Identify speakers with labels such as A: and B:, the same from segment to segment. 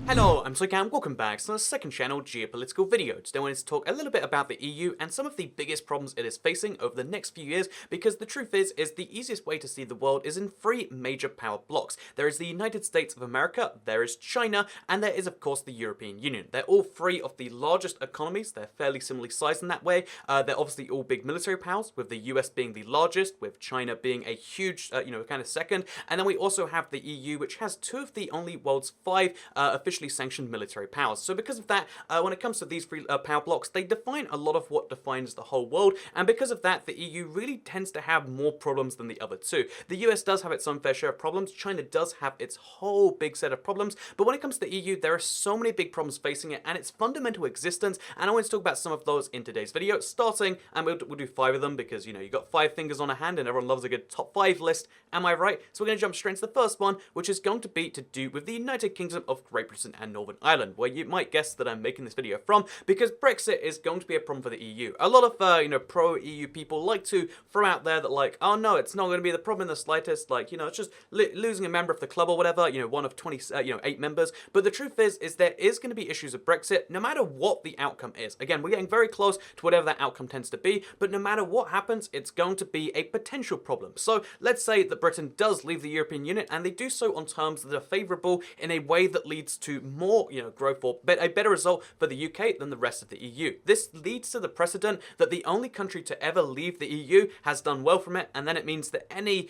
A: Hello, I'm Cam. Welcome back to the second channel geopolitical video. Today I wanted to talk a little bit about the EU and some of the biggest problems it is facing over the next few years, because the truth is the easiest way to see the world is in three major power blocks. There is the United States of America, there is China, and there is of course the European Union. They're all three of the largest economies. They're fairly similarly sized in that way. They're obviously all big military powers, with the US being the largest, with China being a huge, kind of second. And then we also have the EU, which has two of the only world's five officially sanctioned military powers. So because of that, when it comes to these three power blocks, they define a lot of what defines the whole world, and because of that, the EU really tends to have more problems than the other two. The US does have its own fair share of problems, China does have its whole big set of problems, but when it comes to the EU, there are so many big problems facing it and its fundamental existence, and I want to talk about some of those in today's video, starting, and we'll do five of them, because, you got five fingers on a hand and everyone loves a good top five list, am I right? So we're going to jump straight into the first one, which is going to be to do with the United Kingdom of Great Britain and Northern Ireland, where you might guess that I'm making this video from, because Brexit is going to be a problem for the EU. A lot of, pro-EU people like to throw out there that, like, oh no, it's not going to be the problem in the slightest, like, it's just losing a member of the club or whatever, one of 8 members, but the truth is there is going to be issues with Brexit, no matter what the outcome is. Again, we're getting very close to whatever that outcome tends to be, but no matter what happens, it's going to be a potential problem. So, let's say that Britain does leave the European Union, and they do so on terms that are favourable in a way that leads to more, growth or a better result for the UK than the rest of the EU. This leads to the precedent that the only country to ever leave the EU has done well from it, and then it means that any,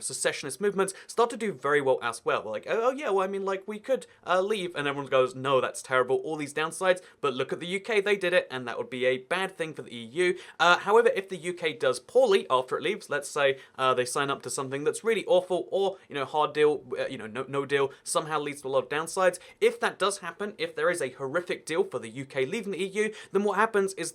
A: secessionist movements start to do very well as well. We're like, oh yeah, well, I mean, like, we could leave, and everyone goes, no, that's terrible, all these downsides, but look at the UK, they did it, and that would be a bad thing for the EU. However, if the UK does poorly after it leaves, let's say they sign up to something that's really awful, or, hard deal, no deal, somehow leads to a lot of downsides, if that does happen, if there is a horrific deal for the UK leaving the EU, then what happens is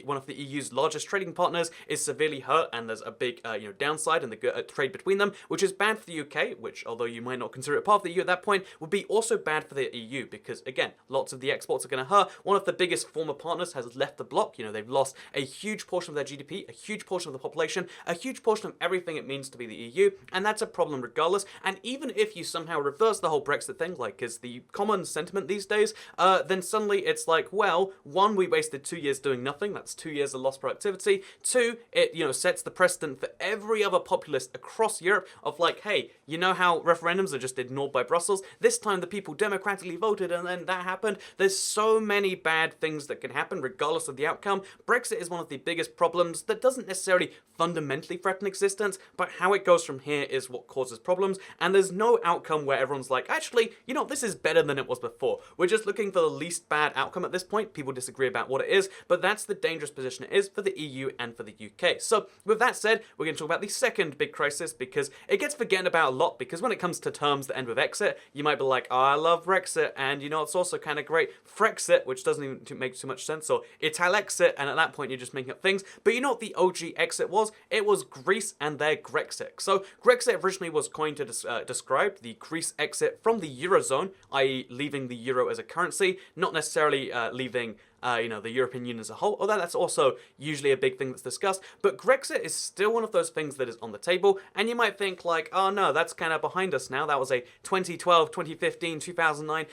A: one of the EU's largest trading partners is severely hurt, and there's a big downside in the trade between them, which is bad for the UK, which, although you might not consider it part of the EU at that point, would be also bad for the EU, because again, lots of the exports are going to hurt. One of the biggest former partners has left the bloc. They've lost a huge portion of their GDP, a huge portion of the population, a huge portion of everything it means to be the EU, and that's a problem regardless. And even if you somehow reverse the whole Brexit thing, like is the common sentiment these days, then suddenly it's like, well, one, we wasted 2 years doing nothing, that's 2 years of lost productivity. Two, it, sets the precedent for every other populist across Europe of like, hey, you know how referendums are just ignored by Brussels? This time the people democratically voted and then that happened. There's so many bad things that can happen regardless of the outcome. Brexit is one of the biggest problems that doesn't necessarily fundamentally threaten existence, but how it goes from here is what causes problems, and there's no outcome where everyone's like, actually, this is better than it was before. We're just looking for the least bad outcome at this point. People disagree about what it is, but that's the dangerous position it is for the EU and for the UK. So with that said, we're going to talk about the second big crisis, because it gets forgotten about a lot, because when it comes to terms that end with exit, you might be like, oh, I love Brexit, and it's also kind of great Frexit, which doesn't even make too much sense, or Italexit, and at that point you're just making up things. But you know what the OG exit was? It was Greece and their Grexit. So Grexit originally was coined to describe the Greece exit from the Eurozone, i.e. leaving the euro as a currency, not necessarily leaving the European Union as a whole, although that's also usually a big thing that's discussed. But Grexit is still one of those things that is on the table, and you might think like, oh no, that's kind of behind us now. That was a 2012, 2015, 2009,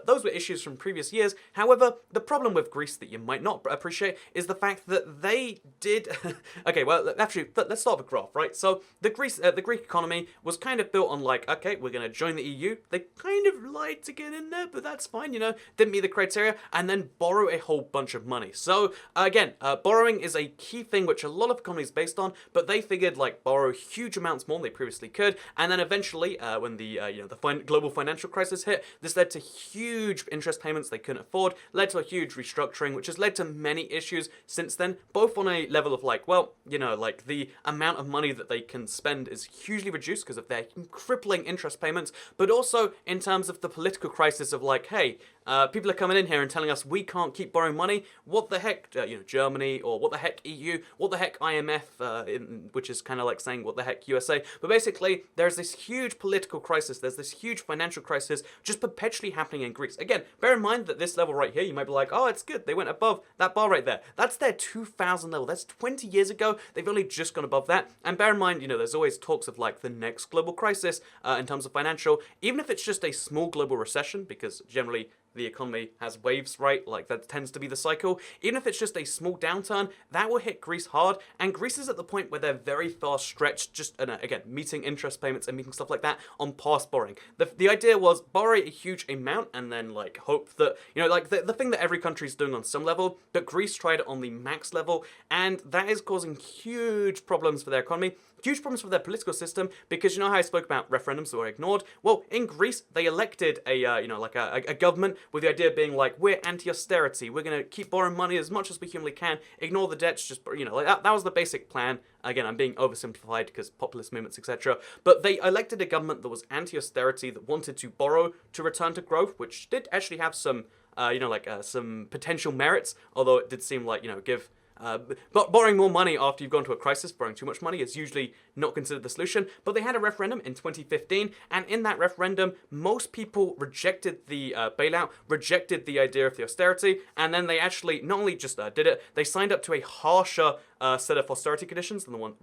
A: those were issues from previous years. However, the problem with Greece that you might not appreciate is the fact that they did... Okay, well, actually, let's start with a graph, right? So the Greek economy was kind of built on like, okay, we're going to join the EU. They kind of lied to get in there, but that's fine, didn't meet the criteria, and then borrow a whole bunch of money. So again, borrowing is a key thing which a lot of economies based on, but they figured like borrow huge amounts more than they previously could, and then eventually when the global financial crisis hit, this led to huge interest payments they couldn't afford, led to a huge restructuring, which has led to many issues since then, both on a level of like, well, like the amount of money that they can spend is hugely reduced because of their crippling interest payments, but also in terms of the political crisis of like, hey, people are coming in here and telling us we can't keep borrowing borrowing money. What the heck, Germany, or what the heck EU, what the heck IMF, which is kind of like saying what the heck USA. But basically, there's this huge political crisis, there's this huge financial crisis just perpetually happening in Greece. Again, bear in mind that this level right here, you might be like, oh, it's good, they went above that bar right there. That's their 2000 level, that's 20 years ago, they've only just gone above that. And bear in mind, there's always talks of like the next global crisis in terms of financial, even if it's just a small global recession, because generally the economy has waves, right? Like that tends to be the cycle. Even if it's just a small downturn, that will hit Greece hard. And Greece is at the point where they're very far stretched, just again, meeting interest payments and meeting stuff like that on past borrowing. The idea was borrow a huge amount and then like hope that, like the thing that every country is doing on some level, but Greece tried it on the max level, and that is causing huge problems for their economy. Huge problems for their political system, because you know how I spoke about referendums that were ignored? Well, in Greece, they elected a government with the idea being like, we're anti-austerity, we're going to keep borrowing money as much as we humanly can, ignore the debts, just, like that was the basic plan. Again, I'm being oversimplified because populist movements, etc. But they elected a government that was anti-austerity, that wanted to borrow to return to growth, which did actually have some, some potential merits, although it did seem like, but borrowing more money after you've gone to a crisis, borrowing too much money, is usually not considered the solution. But they had a referendum in 2015, and in that referendum, most people rejected the bailout, rejected the idea of the austerity, and then they actually not only just did it, they signed up to a harsher set of austerity conditions than the one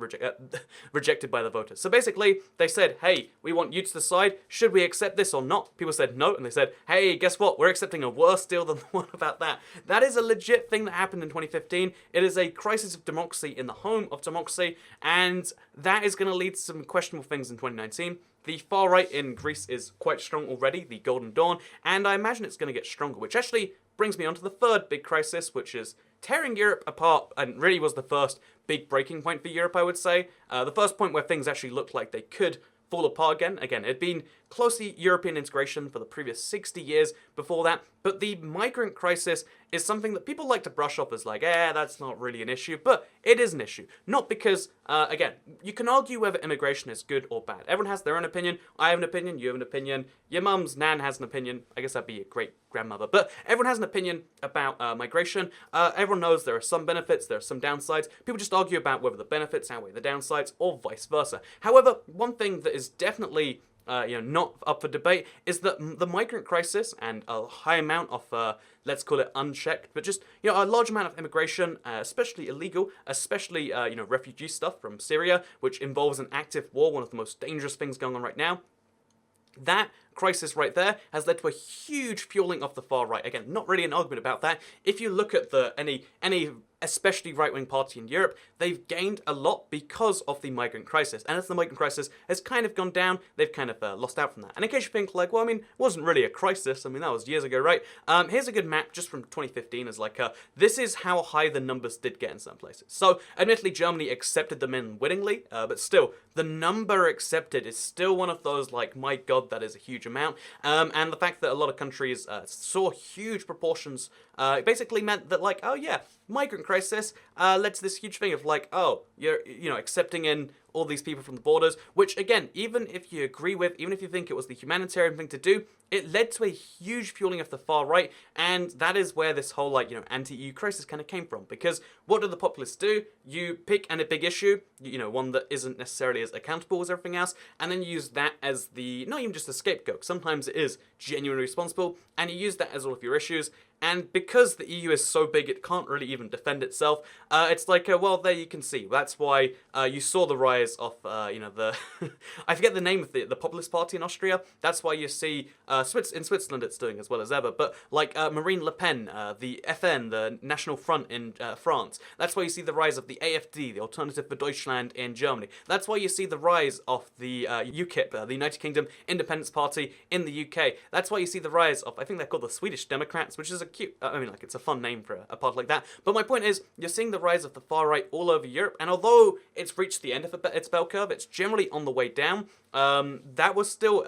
A: rejected by the voters. So basically, they said, hey, we want you to decide, should we accept this or not? People said no, and they said, hey, guess what? We're accepting a worse deal than the one about that. That is a legit thing that happened in 2015. It is a crisis of democracy in the home of democracy, and that is going to lead to some questionable things in 2019. The far right in Greece is quite strong already, the Golden Dawn, and I imagine it's going to get stronger, which actually brings me on to the third big crisis, which is tearing Europe apart, and really was the first big breaking point for Europe, I would say. The first point where things actually looked like they could fall apart again. Again, it had been closely European integration for the previous 60 years before that, but the migrant crisis is something that people like to brush off as like, that's not really an issue, but it is an issue. Not because, again, you can argue whether immigration is good or bad. Everyone has their own opinion. I have an opinion, you have an opinion, your mum's nan has an opinion. I guess that'd be a great-grandmother, but everyone has an opinion about migration. Everyone knows there are some benefits, there are some downsides. People just argue about whether the benefits outweigh the downsides or vice versa. However, one thing that is definitely not up for debate is that the migrant crisis and a high amount of, let's call it unchecked, but just, a large amount of immigration, especially illegal, especially, refugee stuff from Syria, which involves an active war, one of the most dangerous things going on right now. That crisis right there has led to a huge fueling of the far right. Again, not really an argument about that. If you look at any especially right-wing party in Europe, they've gained a lot because of the migrant crisis. And as the migrant crisis has kind of gone down, they've kind of lost out from that. And in case you think, like, well, it wasn't really a crisis. That was years ago, right? Here's a good map just from 2015 as like, this is how high the numbers did get in some places. So, admittedly, Germany accepted them in willingly, but still, the number accepted is still one of those, like, my God, that is a huge amount. And the fact that a lot of countries saw huge proportions basically meant that, like, oh yeah, migrant crisis led to this huge thing of like, oh, you're accepting in all these people from the borders, which again, even if you agree with, even if you think it was the humanitarian thing to do, it led to a huge fueling of the far right, and that is where this whole anti-EU crisis kind of came from. Because what do the populists do? You pick a big issue, one that isn't necessarily as accountable as everything else, and then you use that as the, not even just a scapegoat, sometimes it is genuinely responsible, and you use that as all of your issues. And because the EU is so big, it can't really even defend itself. It's like, well, there you can see. That's why you saw the rise of, the... I forget the name of the populist party in Austria. That's why you see... in Switzerland it's doing as well as ever. But like Marine Le Pen, the FN, the National Front in France. That's why you see the rise of the AfD, the Alternative for Deutschland in Germany. That's why you see the rise of the UKIP, the United Kingdom Independence Party in the UK. That's why you see the rise of, I think they're called the Swedish Democrats, which is a cute, it's a fun name for a party like that. But my point is, you're seeing the rise of the far right all over Europe, and although it's reached the end of its bell curve, it's generally on the way down. That was still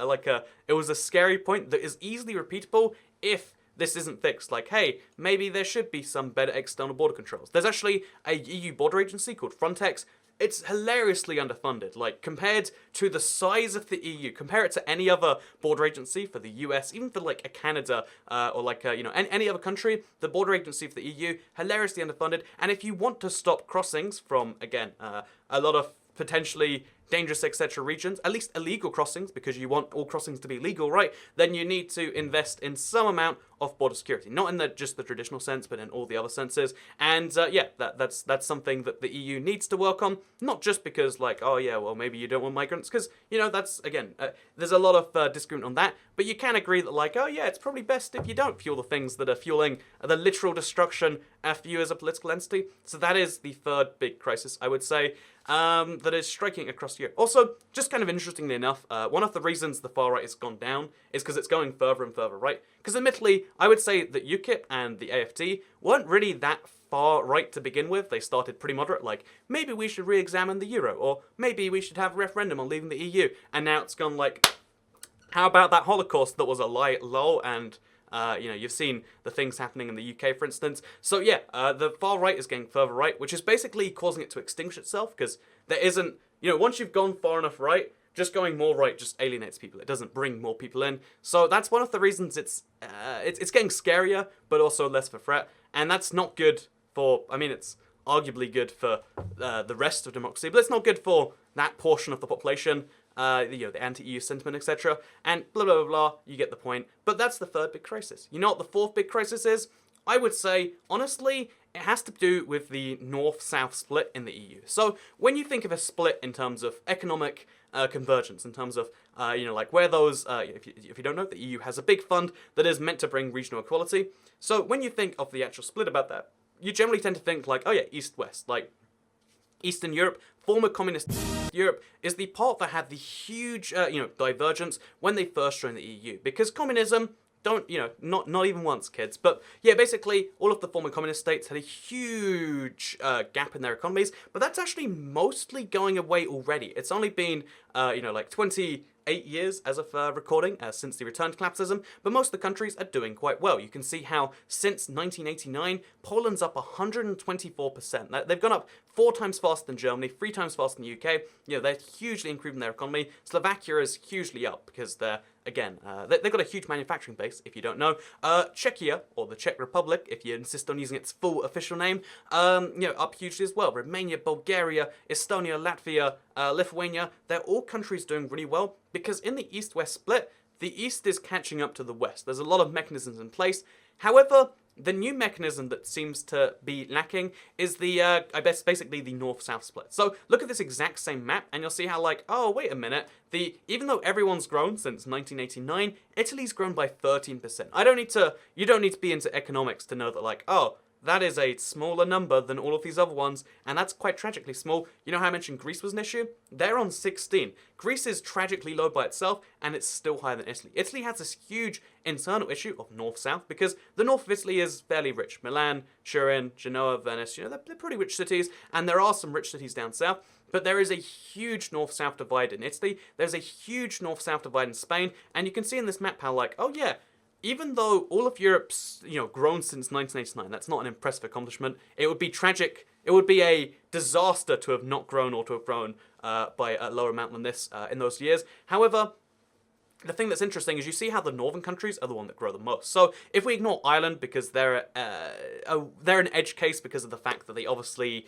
A: it was a scary point that is easily repeatable if this isn't fixed. Like, hey, maybe there should be some better external border controls. There's actually a EU border agency called Frontex. it's hilariously underfunded. Like, compared to the size of the EU, compare it to any other border agency for the US, even for like a Canada or like you know any other country, the border agency for the EU hilariously underfunded. And if you want to stop crossings from again a lot of potentially dangerous, etc. regions, at least illegal crossings, because you want all crossings to be legal, right? Then you need to invest in some amount of border security, not in just the traditional sense, but in all the other senses. And yeah, that's something that the EU needs to work on. Not just because like, oh yeah, well maybe you don't want migrants, because you know that's again, there's a lot of disagreement on that. But you can agree that like, oh yeah, it's probably best if you don't fuel the things that are fueling the literal destruction of you as a political entity. So that is the third big crisis, I would say. That is striking across Europe. Also, just kind of interestingly enough, one of the reasons the far right has gone down is because it's going further and further right. Because admittedly, I would say that UKIP and the AfD weren't really that far right to begin with. They started pretty moderate, like, maybe we should re-examine the euro, or maybe we should have a referendum on leaving the EU. And now it's gone like, how about that Holocaust that was a lie, lol, and you know, you've seen the things happening in the UK, for instance. So yeah, the far right is getting further right, which is basically causing it to extinguish itself, because there isn't, you know, once you've gone far enough right, just going more right just alienates people. It doesn't bring more people in. So that's one of the reasons it's getting scarier, but also less of a threat. And that's not good for, I mean, it's arguably good for the rest of democracy, but it's not good for that portion of the population. You know, the anti-EU sentiment, etc. And blah, blah, blah, blah, you get the point. But that's the third big crisis. You know what the fourth big crisis is? I would say, honestly, it has to do with the north-south split in the EU. So when you think of a split in terms of economic convergence, in terms of, you know, like where those, if you don't know, the EU has a big fund that is meant to bring regional equality. So when you think of the actual split about that, you generally tend to think like, oh yeah, east-west, like Eastern Europe, former communist Europe, is the part that had the huge, you know, divergence when they first joined the EU. Because communism, don't, you know, not even once, kids. But yeah, basically, all of the former communist states had a huge gap in their economies. But that's actually mostly going away already. It's only been, you know, like 28 years as of recording since the return to capitalism, but most of the countries are doing quite well. You can see how since 1989, Poland's up 124%. They've gone up 4 times faster than Germany, 3 times faster than the UK. You know, they're hugely improving their economy. Slovakia is hugely up because they're, again, they've got a huge manufacturing base, if you don't know. Czechia, or the Czech Republic, if you insist on using its full official name, you know, up hugely as well. Romania, Bulgaria, Estonia, Latvia, Lithuania, they're all countries doing really well because in the East-West split, the East is catching up to the West. There's a lot of mechanisms in place. However, the new mechanism that seems to be lacking is the, I guess, basically the north-south split. So look at this exact same map, and you'll see how, like, oh, wait a minute, even though everyone's grown since 1989, Italy's grown by 13%. You don't need to be into economics to know that, like, oh, that is a smaller number than all of these other ones, and that's quite tragically small. You know how I mentioned Greece was an issue? They're on 16. Greece is tragically low by itself, and it's still higher than Italy. Italy has this huge internal issue of north-south, because the north of Italy is fairly rich. Milan, Turin, Genoa, Venice, you know, they're pretty rich cities, and there are some rich cities down south. But there is a huge north-south divide in Italy. There's a huge north-south divide in Spain, and you can see in this map how, like, oh yeah, even though all of Europe's, you know, grown since 1989, that's not an impressive accomplishment. It would be tragic. It would be a disaster to have not grown or to have grown by a lower amount than this in those years. However, the thing that's interesting is you see how the northern countries are the one that grow the most. So if we ignore Ireland because they're an edge case because of the fact that they obviously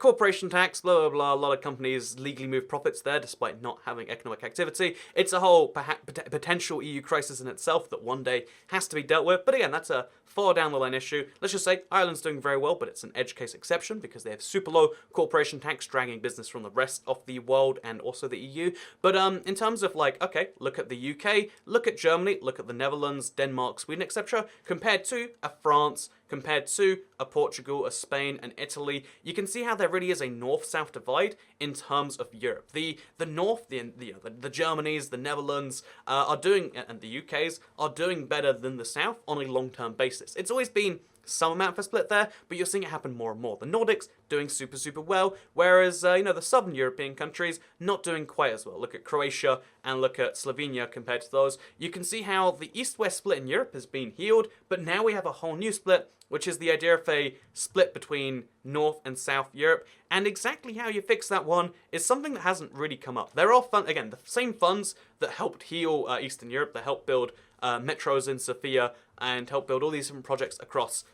A: corporation tax, blah, blah, blah. A lot of companies legally move profits there despite not having economic activity. It's a whole potential EU crisis in itself that one day has to be dealt with. But again, that's a far down the line issue. Let's just say Ireland's doing very well, but it's an edge case exception because they have super low corporation tax dragging business from the rest of the world and also the EU. But in terms of like, okay, look at the UK, look at Germany, look at the Netherlands, Denmark, Sweden, etc. compared to a France, compared to a Portugal, a Spain, and Italy, you can see how there really is a north-south divide in terms of Europe. The north, the Germanys, the Netherlands are doing, and the UKs are doing better than the south on a long-term basis. It's always been some amount of a split there, but you're seeing it happen more and more. The Nordics doing super, super well, whereas, the southern European countries not doing quite as well. Look at Croatia and look at Slovenia compared to those. You can see how the east-west split in Europe has been healed, but now we have a whole new split, which is the idea of a split between North and South Europe, and exactly how you fix that one is something that hasn't really come up. There are, again, the same funds that helped heal Eastern Europe, that helped build metros in Sofia, and help build all these different projects across,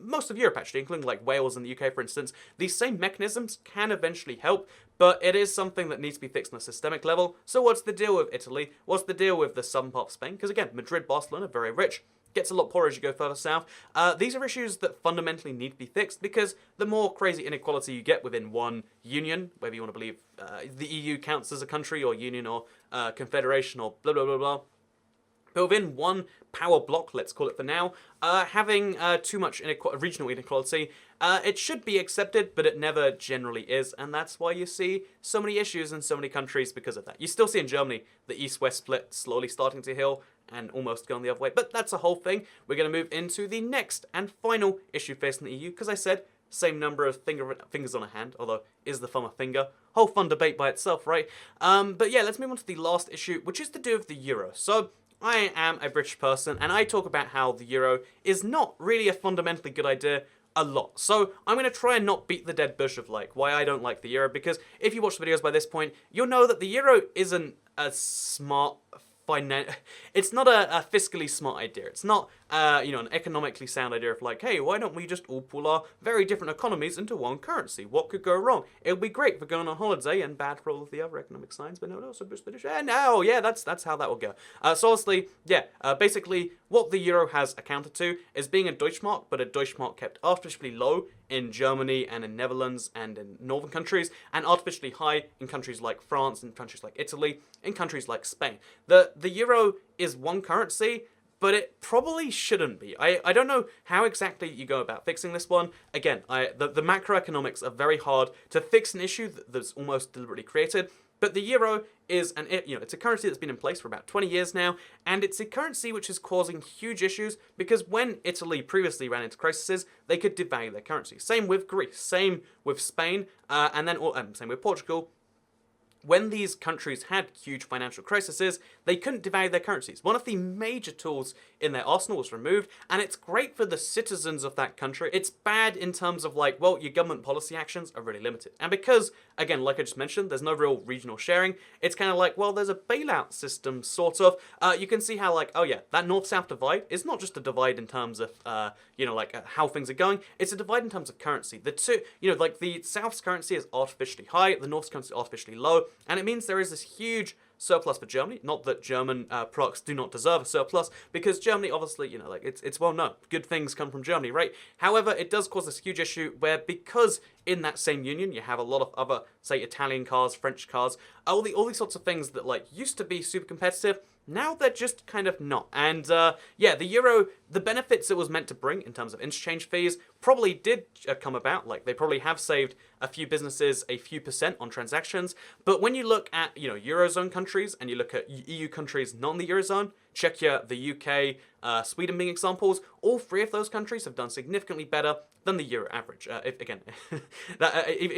A: most of Europe actually, including like Wales and the UK, for instance. These same mechanisms can eventually help, but it is something that needs to be fixed on a systemic level. So what's the deal with Italy? What's the deal with the southern part of Spain? Because again, Madrid, Barcelona, very rich. Gets a lot poorer as you go further south. These are issues that fundamentally need to be fixed, because the more crazy inequality you get within one union, whether you want to believe the EU counts as a country or union or confederation or blah, blah, blah, blah, but within one power block, let's call it for now, having too much regional inequality, it should be accepted, but it never generally is, and that's why you see so many issues in so many countries because of that. You still see in Germany the east-west split slowly starting to heal and almost going the other way, but that's a whole thing. We're going to move into the next and final issue facing the EU, because I said same number of fingers on a hand, although is the thumb a finger? Whole fun debate by itself, right? But yeah, let's move on to the last issue, which is to do with the euro. So I am a British person, and I talk about how the euro is not really a fundamentally good idea a lot. So I'm going to try and not beat the dead bush of like why I don't like the euro, because if you watch the videos by this point, you'll know that the euro isn't a smart it's not a fiscally smart idea. It's not, an economically sound idea of like, hey, why don't we just all pool our very different economies into one currency? What could go wrong? It'll be great for going on holiday and bad for all of the other economic signs, but no, so British. No, yeah, that's how that will go. So honestly, yeah, basically what the euro has accounted to is being a Deutschmark, but a Deutschmark kept artificially low in Germany and in Netherlands and in northern countries, and artificially high in countries like France, in countries like Italy, in countries like Spain. The euro is one currency, but it probably shouldn't be. I don't know how exactly you go about fixing this one. Again, the macroeconomics are very hard to fix an issue that's almost deliberately created. But the euro is it's a currency that's been in place for about 20 years now, and it's a currency which is causing huge issues because when Italy previously ran into crises, they could devalue their currency. Same with Greece, same with Spain, and then same with Portugal. When these countries had huge financial crises, they couldn't devalue their currencies. One of the major tools in their arsenal was removed, and it's great for the citizens of that country. It's bad in terms of like, well, your government policy actions are really limited. And because, again, like I just mentioned, there's no real regional sharing, it's kind of like, well, there's a bailout system, sort of. You can see how, like, oh yeah, that north-south divide is not just a divide in terms of, how things are going. It's a divide in terms of currency. The two, like the south's currency is artificially high, the north's currency is artificially low, and it means there is this huge surplus for Germany. Not that German products do not deserve a surplus, because Germany, obviously, it's well known. Good things come from Germany, right? However, it does cause this huge issue where, because in that same union you have a lot of other, say, Italian cars, French cars, all these sorts of things that like used to be super competitive, now they're just kind of not. And the euro, the benefits it was meant to bring in terms of interchange fees probably did come about. Like, they probably have saved a few businesses a few % on transactions. But when you look at, Eurozone countries and you look at EU countries not in the Eurozone, Czechia, the UK, Sweden being examples, all three of those countries have done significantly better than the euro average. Even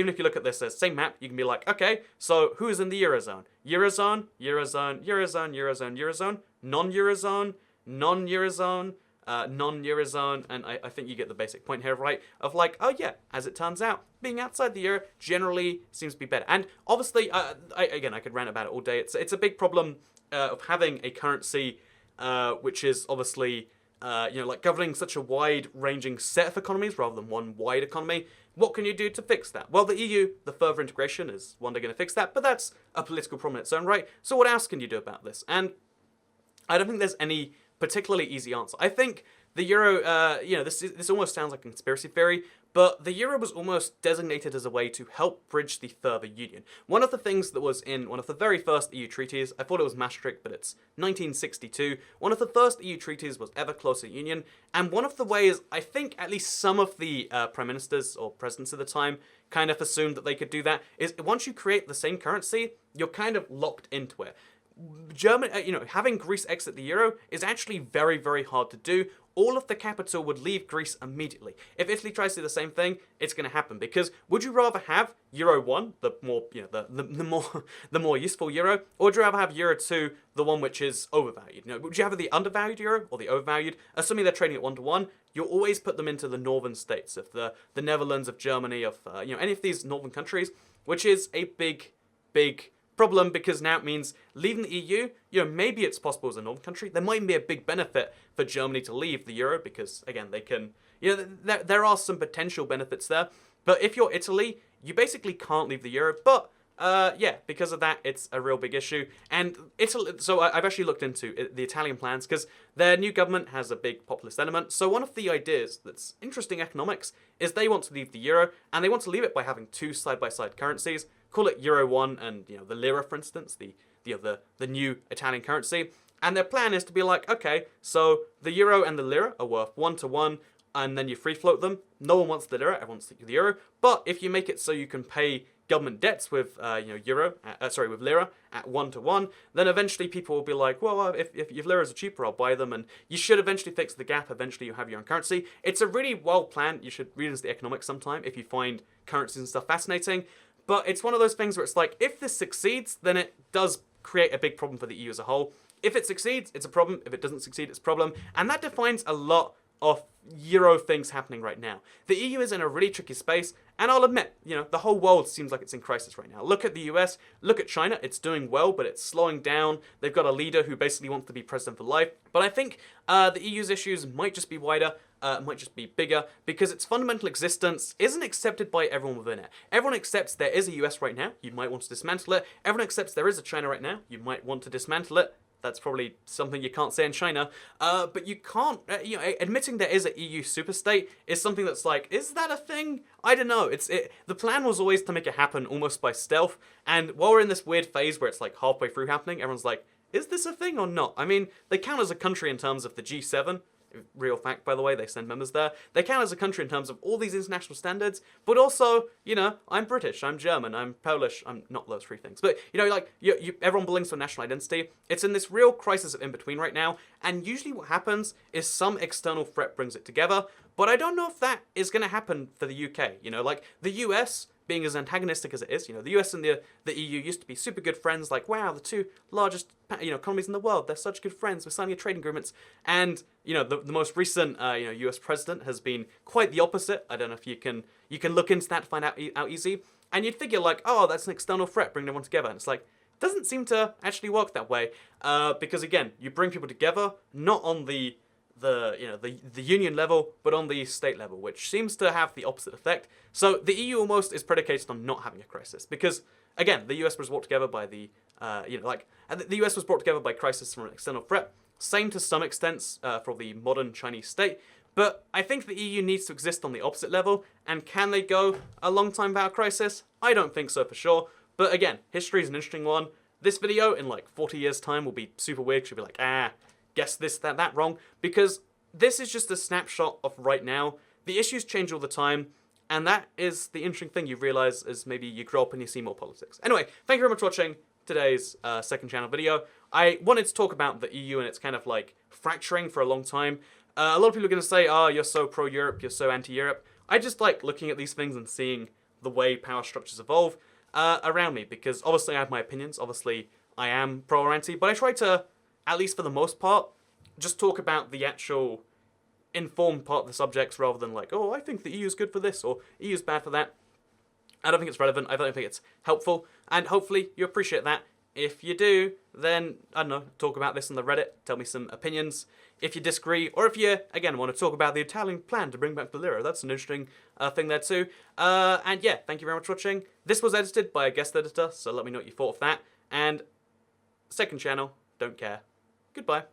A: if you look at this same map, you can be like, okay, so who is in the Eurozone? Eurozone, Eurozone, Eurozone, Eurozone, Eurozone, non-Eurozone, non-Eurozone, non-Eurozone, and I think you get the basic point here, right? Of like, oh yeah, as it turns out, being outside the euro generally seems to be better. And obviously, I could rant about it all day. It's a big problem of having a currency which is obviously governing such a wide-ranging set of economies rather than one wide economy. What can you do to fix that? Well, the EU, the further integration, is one day going to fix that, but that's a political problem in its own right. So what else can you do about this? And I don't think there's any particularly easy answer. I think the euro, this almost sounds like a conspiracy theory, but the euro was almost designated as a way to help bridge the further union. One of the things that was in one of the very first EU treaties, I thought it was Maastricht, but it's 1962, one of the first EU treaties was ever closer union, and one of the ways I think at least some of the prime ministers or presidents at the time kind of assumed that they could do that is once you create the same currency, you're kind of locked into it. Germany, having Greece exit the euro is actually very, very hard to do. All of the capital would leave Greece immediately. If Italy tries to do the same thing, it's going to happen. Because would you rather have Euro 1, the more, the more useful euro, or would you rather have Euro 2, the one which is overvalued? Would you have the undervalued euro or the overvalued? Assuming they're trading at 1-to-1, you'll always put them into the northern states of the Netherlands, of Germany, of any of these northern countries, which is a big, big problem, because now it means leaving the EU, maybe it's possible as a northern country. There might be a big benefit for Germany to leave the euro because, again, they can, there are some potential benefits there. But if you're Italy, you basically can't leave the euro. But, because of that, it's a real big issue. And Italy, so I've actually looked into the Italian plans because their new government has a big populist element. So one of the ideas that's interesting economics is they want to leave the euro, and they want to leave it by having two side-by-side currencies. Call it Euro 1 and, the lira, for instance, the new Italian currency. And their plan is to be like, okay, so the euro and the lira are worth 1-to-1, and then you free float them. No one wants the lira, everyone wants the euro. But if you make it so you can pay government debts with, with lira at 1-to-1, then eventually people will be like, well, if liras are cheaper, I'll buy them, and you should eventually fix the gap. Eventually you have your own currency. It's a really well planned. You should read into the economics sometime if you find currencies and stuff fascinating. But it's one of those things where it's like, if this succeeds, then it does create a big problem for the EU as a whole. If it succeeds, it's a problem. If it doesn't succeed, it's a problem. And that defines a lot of Euro things happening right now. The EU is in a really tricky space, and I'll admit, the whole world seems like it's in crisis right now. Look at the US, look at China, it's doing well, but it's slowing down. They've got a leader who basically wants to be president for life. But I think the EU's issues might just be wider, might just be bigger, because its fundamental existence isn't accepted by everyone within it. Everyone accepts there is a US right now, you might want to dismantle it. Everyone accepts there is a China right now, you might want to dismantle it. That's probably something you can't say in China. But you can't, admitting there is an EU superstate is something that's like, is that a thing? I don't know. The plan was always to make it happen almost by stealth. And while we're in this weird phase where it's like halfway through happening, everyone's like, is this a thing or not? I mean, they count as a country in terms of the G7. Real fact, by the way, they send members there. They count as a country in terms of all these international standards, but also, I'm British, I'm German, I'm Polish, I'm not those three things. But, everyone belongs to a national identity. It's in this real crisis of in-between right now, and usually what happens is some external threat brings it together, but I don't know if that is going to happen for the UK. The US, being as antagonistic as it is, the US and the EU used to be super good friends, like, wow, the two largest, economies in the world, they're such good friends, we're signing trading agreements, and, the most recent, US president has been quite the opposite. I don't know if you can look into that to find out easy, and you'd figure, like, oh, that's an external threat, bringing everyone together, and it's like, it doesn't seem to actually work that way, because, again, you bring people together, not on the union level, but on the state level, which seems to have the opposite effect. So the EU almost is predicated on not having a crisis, because again, the US was brought together by the US was brought together by crisis from an external threat. Same to some extent for the modern Chinese state. But I think the EU needs to exist on the opposite level, and can they go a long time without a crisis? I don't think so for sure. But again, history is an interesting one. This video in like 40 years' time will be super weird. You'll be like, guess this, that wrong, because this is just a snapshot of right now. The issues change all the time, and that is the interesting thing you realize as maybe you grow up and you see more politics. Anyway, thank you very much for watching today's second channel video. I wanted to talk about the EU and it's kind of like fracturing for a long time. A lot of people are going to say, oh, you're so pro-Europe, you're so anti-Europe. I just like looking at these things and seeing the way power structures evolve around me, because obviously I have my opinions, obviously I am pro or anti, but I try to, at least for the most part, just talk about the actual informed part of the subjects rather than like, oh, I think the EU is good for this or EU is bad for that. I don't think it's relevant. I don't think it's helpful. And hopefully you appreciate that. If you do, then, I don't know, talk about this on the Reddit. Tell me some opinions. If you disagree, or if you, again, want to talk about the Italian plan to bring back the lira, that's an interesting thing there too. And yeah, thank you very much for watching. This was edited by a guest editor, so let me know what you thought of that. And second channel, don't care. Goodbye.